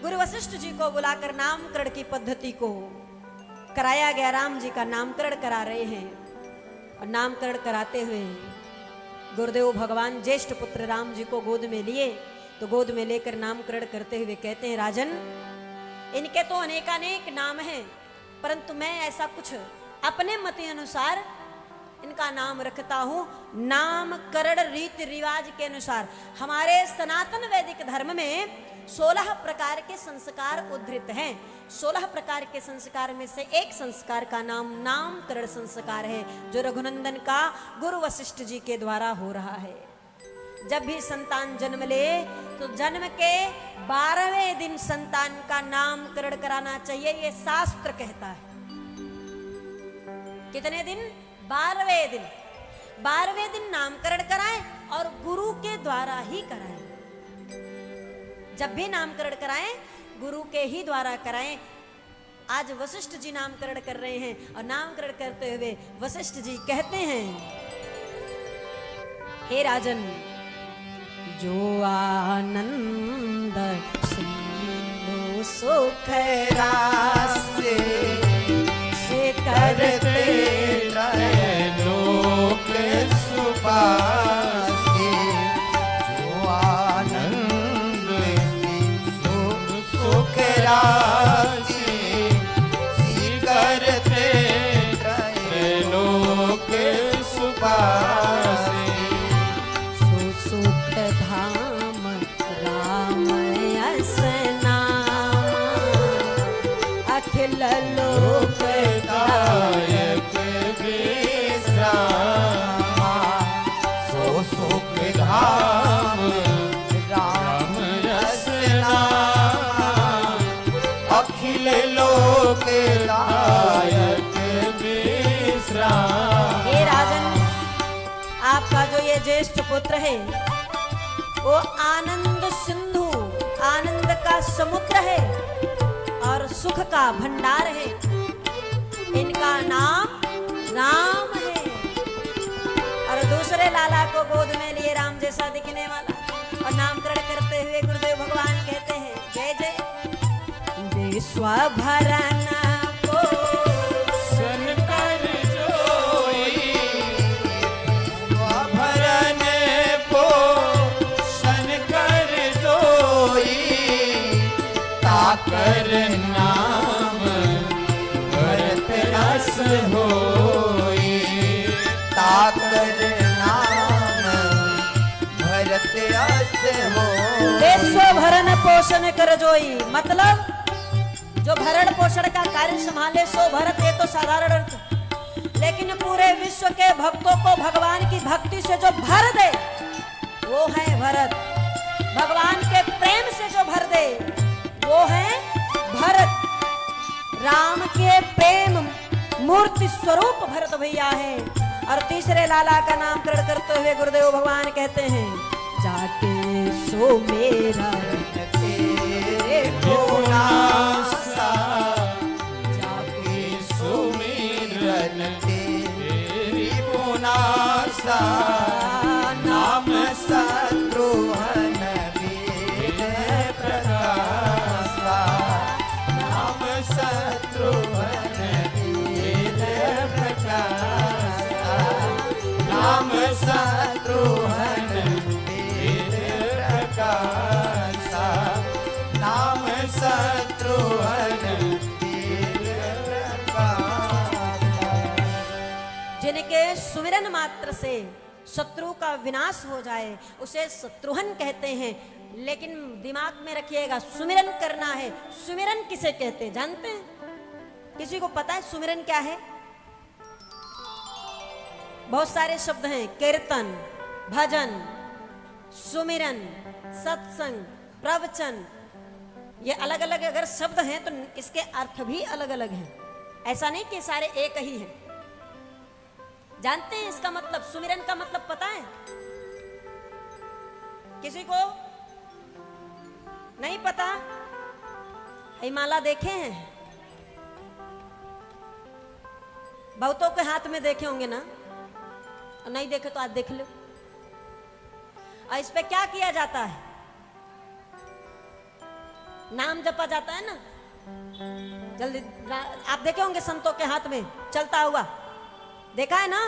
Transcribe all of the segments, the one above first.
गुरु वशिष्ठ जी को बुलाकर नामकरण की पद्धति को कराया गया। राम जी का नामकरण करा रहे हैं और नामकरण कराते हुए गुरुदेव भगवान ज्येष्ठ पुत्र राम जी को गोद में लिए, तो गोद में लेकर नामकरण करते हुए कहते हैं, राजन इनके तो अनेकानेक नाम हैं, परंतु मैं ऐसा कुछ अपने मत अनुसार इनका नाम रखता हूं, नामकरण रीति रिवाज के अनुसार। हमारे सनातन वैदिक धर्म में 16 प्रकार के संस्कार उद्धृत हैं। 16 प्रकार के संस्कार में से एक संस्कार का नाम नामकरण संस्कार है, जो रघुनंदन का गुरु वशिष्ठ जी के द्वारा हो रहा है। जब भी संतान जन्म ले तो जन्म के 12वें दिन संतान का नामकरण कराना चाहिए, ये शास्त्र कहता है। कितने दिन? 12वें दिन। 12वें दिन नामकरण कराएं और गुरु के द्वारा ही कराएं। जब भी नामकरण कराएं गुरु के ही द्वारा कराएं। आज वशिष्ठ जी नामकरण कर रहे हैं और नामकरण करते हुए वशिष्ठ जी कहते हैं, हे राजन, जो आनंद सिंधु सुख रास से करते लोक सुबासे, जो आनंद सुख राशि करते लोक सुबासे, सुख धाम राम यस नाम, अखिल लोक दायक विश्रामा, सो सुख धाम राम यस नाम, अखिल लोक दायक विश्राम। हे राजन, आपका जो ये ज्येष्ठ पुत्र है वो आनंद सिंधु, आनंद का समुद्र है और सुख का भंडार है। इनका नाम राम है। और दूसरे लाला को गोद में लिए राम जैसा दिखने वाला और नामकरण करते हुए गुरुदेव भगवान कहते हैं, जय जय विश्व भरण को सन कर जोई, भरन को सन कर जोई, ताकर नाम भरत रस होई, ताकर नाम भरत रस होई। विश्व भरण पोषण कर जोई, मतलब जो भरण पोषण का कार्य संभाले सो भरत, ये तो साधारण अर्थ, लेकिन पूरे विश्व के भक्तों को भगवान की भक्ति से जो भर दे वो है भरत। भगवान के प्रेम से जो भर दे वो है भरत। राम के प्रेम मूर्ति स्वरूप भरत भैया है। और तीसरे लाला का नामकरण करते हुए गुरुदेव भगवान कहते हैं, जाके सो मेरा तेरे को नासा, जाके सुमिरन तेरी को नासा, नाम शत्रुघ्न वेद प्रकाशा, नाम शत्रुघ्न वेद प्रकाशा, नाम शत्रुघ्न वेद प्रकाशा, नाम शत्रुघ्न वेद प्रकाशा। जिनके सुमिरन मात्र से शत्रु का विनाश हो जाए उसे शत्रुघ्न कहते हैं। लेकिन दिमाग में रखिएगा, सुमिरन करना है। सुमिरन किसे कहते हैं जानते हैं? किसी को पता है सुमिरन क्या है? बहुत सारे शब्द हैं, कीर्तन, भजन, सुमिरन, सत्संग, प्रवचन। ये अलग अलग अगर शब्द हैं तो इसके अर्थ भी अलग अलग हैं। ऐसा नहीं कि सारे एक ही हैं। जानते हैं इसका मतलब? सुमिरन का मतलब पता है किसी को? नहीं पता? हिमालय देखे हैं? बहुतों के हाथ में देखे होंगे ना, और नहीं देखे तो आज देख लो। और इस पे क्या किया जाता है? नाम जपा जाता है ना, जल्दी आप देखे होंगे संतों के हाथ में चलता हुआ, देखा है ना,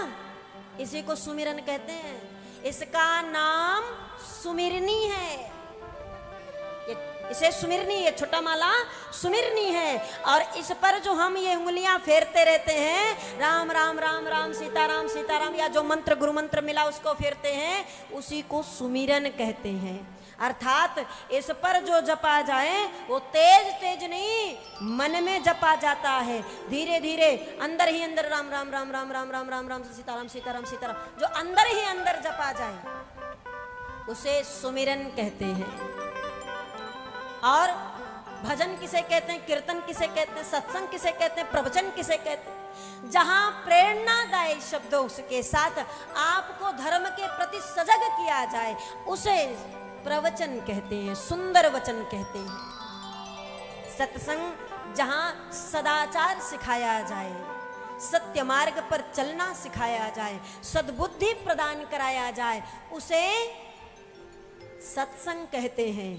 इसी को सुमिरन कहते हैं। इसका नाम सुमिरनी है, इसे सुमिरनी, ये छोटा माला सुमिरनी है। और इस पर जो हम ये उंगलियां फेरते रहते हैं, राम राम राम राम सीताराम सीताराम, या जो मंत्र गुरु मंत्र मिला उसको फेरते हैं, उसी को सुमिरन कहते हैं। अर्थात इस पर जो जपा जाए वो तेज तेज नहीं, मन में जपा जाता है, धीरे धीरे अंदर ही अंदर राम राम राम राम राम राम राम राम सीताराम सीताराम सीताराम, जो अंदर ही अंदर जपा जाए उसे सुमिरन कहते हैं। और भजन किसे कहते हैं, कीर्तन किसे कहते हैं, सत्संग किसे कहते हैं, प्रवचन किसे कहते हैं, जहां प्रेरणादायी शब्दों के साथ आपको धर्म के प्रति सजग किया जाए उसे प्रवचन कहते हैं, सुंदर वचन कहते हैं। सत्संग जहां सदाचार सिखाया जाए, सत्य मार्ग पर चलना सिखाया जाए, सद्बुद्धि प्रदान कराया जाए, उसे सत्संग कहते हैं।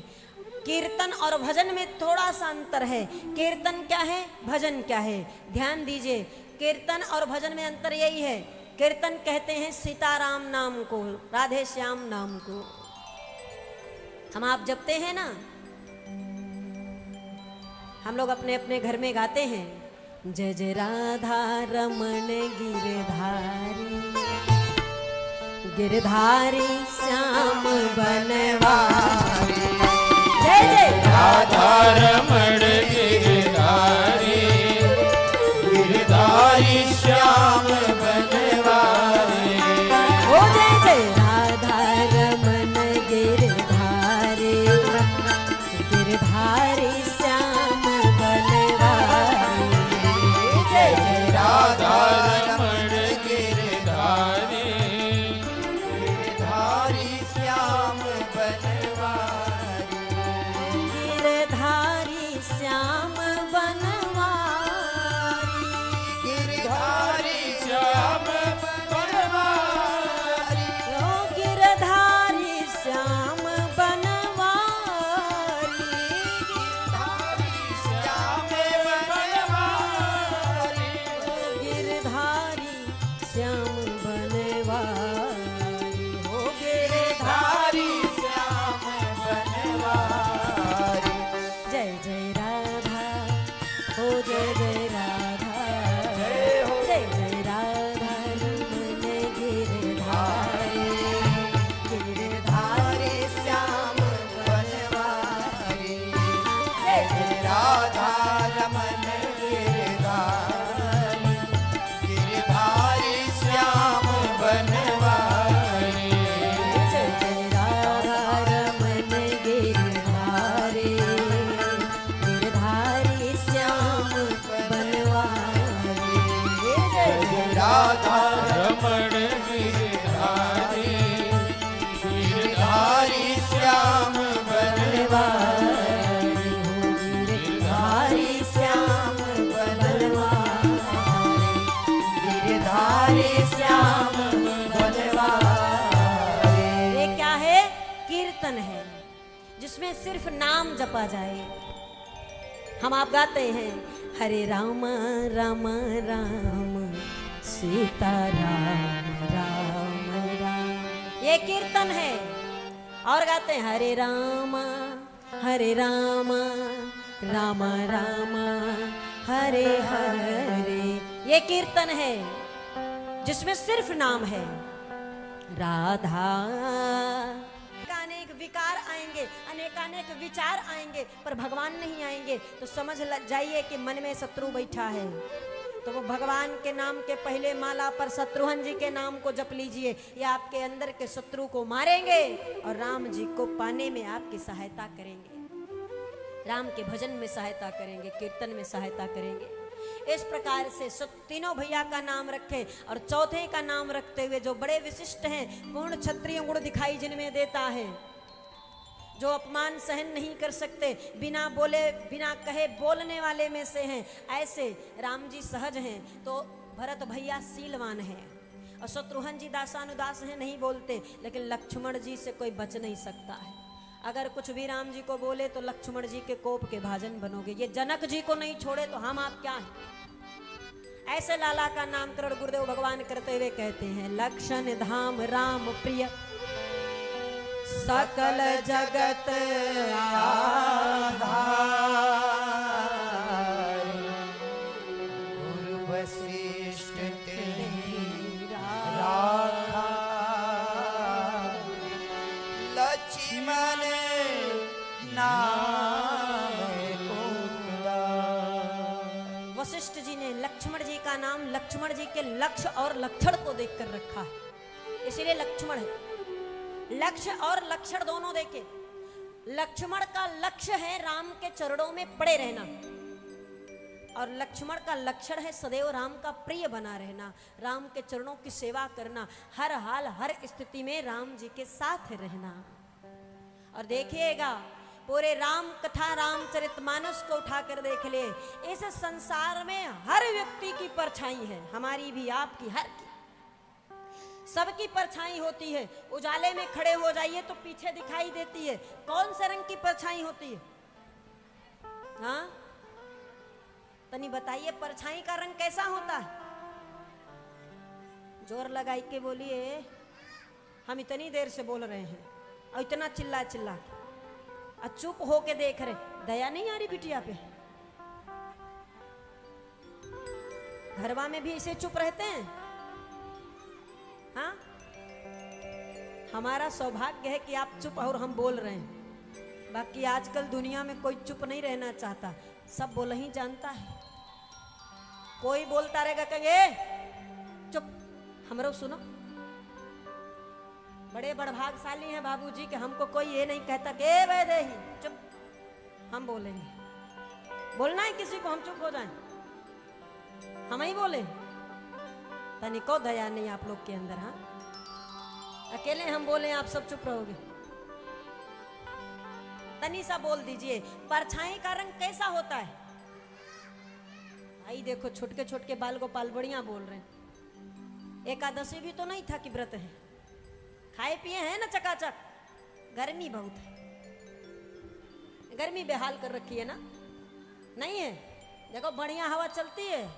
कीर्तन और भजन में थोड़ा सा अंतर है। कीर्तन क्या है, भजन क्या है, ध्यान दीजिए। कीर्तन और भजन में अंतर यही है, कीर्तन कहते हैं सीताराम नाम को, राधे श्याम नाम को। हम आप जपते हैं ना, हम लोग अपने अपने घर में गाते हैं, जय जय राधा रमण गिरधारी, गिरधारी श्याम बनवारी, जय जय राधा रमण गिरधारी, गिरधारी श्याम बनवारी। ओ जय जय राधा रमण गिरधारी, गिरधारी श्याम बनवारी, जय जय राधा रमण गिरधारी, गिरधारी श्याम बनवारी, गिरधारी श्याम बनवारी, गिरधारी श्याम बनवारी, ओ गिरधारी श्याम बनवारी, गिरधारी श्याम बनवारी, गिरधारी श्याम बनवारी, हो गिरधारी। गिरधारी श्याम बनवारी। जय जय राधा, हो जय जय राधा, जय हो। जय जय राधा रमण गिरधारी, गिरधारी श्याम बनवारी, जय जय राधा रमण गिरधारी, गिरधारी श्याम बनवारी, जय जय राधा रमण गिरधारी, गिरधारी श्याम बनवारी, जय जय राधा रमण गिरधारी, गिरधारी श्याम बनवारी, गिरधारी श्याम बनवारी, गिरधारी श्याम बनवारी। ये क्या है, कीर्तन है जिसमें सिर्फ नाम जपा जाए। हम आप गाते हैं, हरे राम राम राम सीता राम राम राम, ये कीर्तन है। और गाते हैं, हरे राम राम राम हरे हरे, ये कीर्तन है जिसमें सिर्फ नाम है। राधा, अनेक विकार आएंगे, अनेकानेक विचार आएंगे, पर भगवान नहीं आएंगे, तो समझ जाइए कि मन में शत्रु बैठा है। तो वो भगवान के नाम के पहले माला पर शत्रुघ्न जी के नाम को जप लीजिए, ये आपके अंदर के शत्रु को मारेंगे और राम जी को पाने में आपकी सहायता करेंगे, राम के भजन में सहायता करेंगे, कीर्तन में सहायता करेंगे। इस प्रकार से तीनों भैया का नाम रखें और चौथे का नाम रखते हुए जो बड़े विशिष्ट हैं, पूर्ण क्षत्रिय गुण दिखाई जिनमें देता है, जो अपमान सहन नहीं कर सकते, बिना बोले बिना कहे बोलने वाले में से हैं, ऐसे राम जी सहज हैं, तो भरत भैया शीलवान हैं, और शत्रुघ्न जी दासानुदास हैं, नहीं बोलते, लेकिन लक्ष्मण जी से कोई बच नहीं सकता है। अगर कुछ भी राम जी को बोले तो लक्ष्मण जी के कोप के भाजन बनोगे। ये जनक जी को नहीं छोड़े तो हम आप क्या हैं? ऐसे लाला का नामकरण गुरुदेव भगवान करते हुए कहते हैं, लक्षण धाम राम प्रिय सकल जगत आधार गुरु वशिष्ठ तेरी राखा लक्ष्मण नाम कुंदा। वशिष्ठ जी ने लक्ष्मण जी का नाम लक्ष्मण जी के लक्ष्य और लक्षण को देखकर रखा है, इसीलिए लक्ष्मण है। लक्ष्य और लक्षण दोनों देखे। लक्ष्मण का लक्ष्य है राम के चरणों में पड़े रहना, और लक्ष्मण का लक्षण है सदैव राम का प्रिय बना रहना, राम के चरणों की सेवा करना, हर हाल हर स्थिति में राम जी के साथ रहना। और देखिएगा पूरे राम कथा रामचरितमानस को उठाकर देख ले, इस संसार में हर व्यक्ति की परछाई है, हमारी भी आपकी हर की, सबकी परछाई होती है। उजाले में खड़े हो जाइए तो पीछे दिखाई देती है। कौन से रंग की परछाई होती है? हाँ तनी बताइए, परछाई का रंग कैसा होता है? जोर लगाई के बोलिए, हम इतनी देर से बोल रहे हैं और इतना चिल्ला चिल्ला के चुप होके देख रहे, दया नहीं आ रही बिटिया पे? घरवा में भी इसे चुप रहते हैं? हाँ, हमारा सौभाग्य है कि आप चुप और हम बोल रहे हैं। बाकी आजकल दुनिया में कोई चुप नहीं रहना चाहता, सब बोल ही जानता है। कोई बोलता रहेगा कहे चुप, हमरो सुनो। बड़े बड़भागशाली हैं बाबूजी के हमको कोई ये नहीं कहता कि वैदेही चुप, हम बोलेंगे। बोलना है किसी को हम चुप हो जाएं, हम ही बोले। तनिको दया नहीं आप लोग के अंदर। हाँ, अकेले हम बोले आप सब चुप रहोगे? तनी सा बोल दीजिए, परछाई का रंग कैसा होता है? भाई देखो छोटके छोटके बाल गोपाल बढ़िया बोल रहे हैं। एकादशी भी तो नहीं था कि व्रत है, खाए पिए हैं ना चकाचक। गर्मी बहुत है, गर्मी बेहाल कर रखी है ना? नहीं है? देखो बढ़िया हवा चलती है,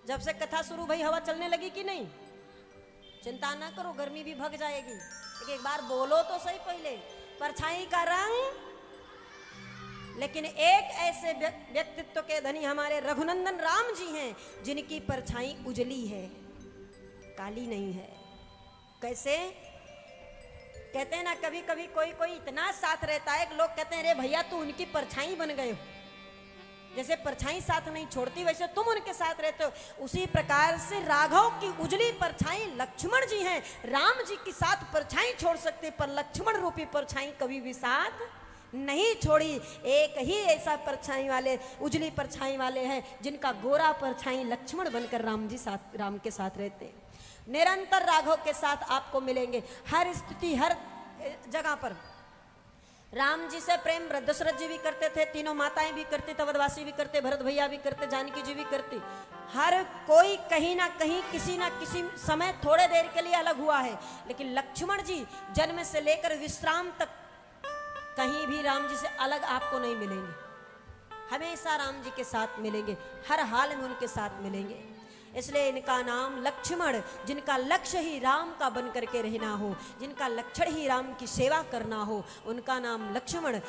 जब से कथा शुरू भई हवा चलने लगी कि नहीं? चिंता ना करो, गर्मी भी भग जाएगी। एक बार बोलो तो सही पहले, परछाई का रंग। लेकिन एक ऐसे व्यक्तित्व के धनी हमारे रघुनंदन राम जी हैं, जिनकी परछाई उजली है, काली नहीं है। कैसे? कहते हैं ना कभी कभी कोई कोई इतना साथ रहता है कि लोग कहते हैं अरे भैया तू उनकी परछाई बन गए हो। जैसे परछाई साथ नहीं छोड़ती वैसे तुम उनके साथ रहते हो। उसी प्रकार से राघव की उजली परछाई लक्ष्मण जी हैं। राम जी की साथ परछाई छोड़ सकते, पर लक्ष्मण रूपी परछाई कभी भी साथ नहीं छोड़ी। एक ही ऐसा परछाई वाले, उजली परछाई वाले हैं जिनका गोरा परछाई लक्ष्मण बनकर राम के साथ रहते हैं। निरंतर राघव के साथ आपको मिलेंगे हर स्थिति हर जगह पर। राम जी से प्रेम दशरथ जी भी करते थे, तीनों माताएं भी करती, तवदवासी भी करते, भरत भैया भी करते, जानकी जी भी करती। हर कोई कहीं ना कहीं किसी ना किसी समय थोड़े देर के लिए अलग हुआ है, लेकिन लक्ष्मण जी जन्म से लेकर विश्राम तक कहीं भी राम जी से अलग आपको नहीं मिलेंगे। हमेशा राम जी के साथ मिलेंगे, हर हाल में उनके साथ मिलेंगे। इसलिए इनका नाम लक्ष्मण, जिनका लक्ष्य ही राम का बन करके रहना हो, जिनका लक्षण ही राम की सेवा करना हो, उनका नाम लक्ष्मण।